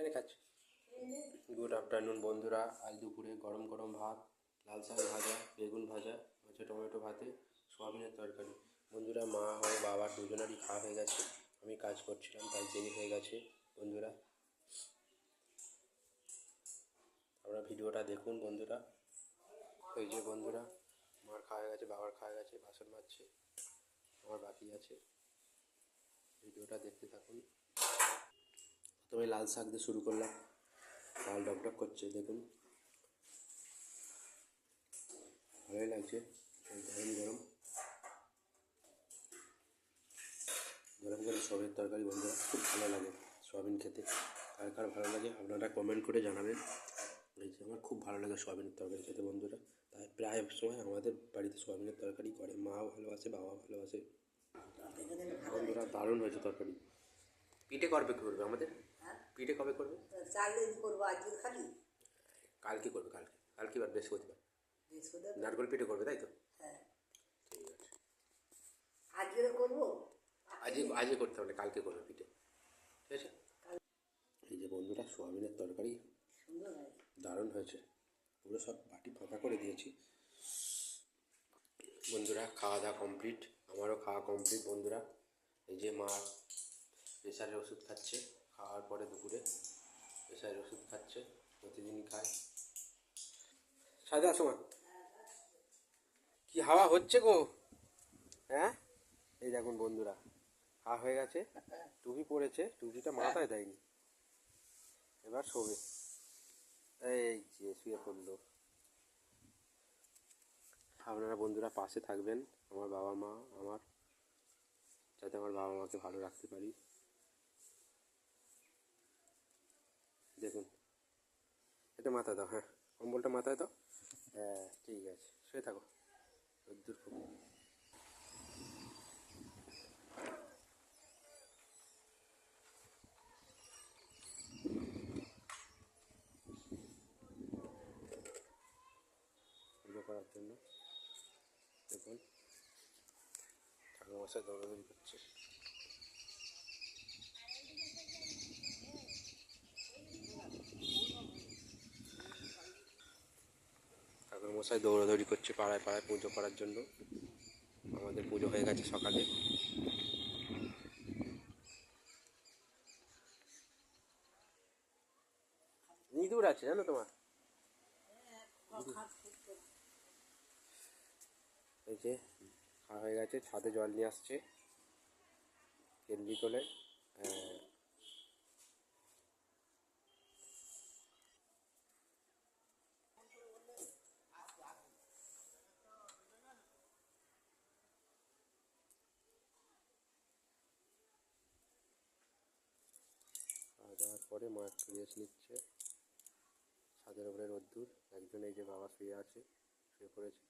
এখানে খাচ্ছি। Good afternoon বন্ধুরা। আজ দুপুরে গরম গরম ভাত, লাল শাক ভাজা, বেগুন ভাজা, হচ্ছে টমেটো ভাতে, সোয়াবিনের তরকারি। বন্ধুরা, মা ও বাবার দুজনেরই খাওয়া হয়ে গেছে। আমি কাজ করছিলাম তাই দেরি হয়ে গেছে। বন্ধুরা, আপনারা ভিডিওটা দেখুন বন্ধুরা। এই যে বন্ধুরা, মার খাওয়া হয়ে গেছে, বাবার খাওয়া হয়ে গেছে, বাসন মাজছে, আমার বাকি আছে। ভিডিওটা দেখতে থাকুন। প্রথমে লাল শাক দিয়ে শুরু করলাম, লাল ডকডক করছে দেখুন, ভালোই লাগছে। গরম গরম গরম গরম সোয়াবিনের তরকারি বন্ধুরা, খুব ভালো লাগে সোয়াবিন খেতে। কার কার ভালো লাগে আপনারা কমেন্ট করে জানাবেন। এই যে আমার খুব ভালো লাগে সোয়াবিনের তরকারি খেতে বন্ধুরা, তাই প্রায় সময় আমাদের বাড়িতে সোয়াবিনের তরকারি করে। মাও ভালোবাসে, বাবাও ভালোবাসে। বন্ধুরা, দারুণ হয়েছে তরকারি। পিঠে কবে করবে আমাদের? পিঠে কবে করবে? কালকে করবে। কালকে বার বৃহস্পতিবার নারকেল পিঠে করবে, তাই তো? ঠিক আছে, আজকে করতে হবে, কালকে করবে পিঠে, ঠিক আছে। এই যে বন্ধুরা, সোয়াবিনের তরকারি দারুণ হয়েছে, পুরো সব বাটি ফাঁকা করে দিয়েছি। বন্ধুরা, খাওয়া দাওয়া কমপ্লিট, আমারও খাওয়া কমপ্লিট বন্ধুরা। এই যে মা প্রেশারের ওষুধ খাচ্ছে, খাওয়ার পরে দুপুরে প্রেশারের ওষুধ খাচ্ছে, প্রতিদিনই খায়। সাদা সময় কি হাওয়া হচ্ছে গো, হ্যাঁ? এই দেখুন বন্ধুরা, খাওয়া হয়ে গেছে, টুপি পরেছে, টুপিটা মাথায় দেয়নি, এবার শোবে। এই যে শুয়ে পড়লো। আপনারা বন্ধুরা পাশে থাকবেন, আমার বাবা মা আমার, যাতে আমার বাবা মাকে ভালো রাখতে পারি। দেখুন, এটা মাথায় দাও, হ্যাঁ কম্বলটা মাথায় দাও, হ্যাঁ ঠিক আছে, শুয়ে থাকো। রোদ্দুর খুব। পুজো করার জন্য দেখুন ঠাকুর মশাই দৌড়াদৌড়ি করছে। ঠাকুর মশাই দৌড়াদৌড়ি করছে পাড়ায় পাড়ায় পুজো করার জন্য। আমাদের পুজো হয়ে গেছে সকালে। ইঁদুর আছে জানো তোমার? এই যে খাওয়া হয়ে গেছে, ছাদে জল নিয়ে আসছে কেটলি করে। খাওয়া দাওয়ার পরে মা একটু রেস্ট নিচ্ছে। ছাদের উপরে রোদ্দুর, একজন এই যে বাবা শুয়ে আছে, শুয়ে পড়েছে।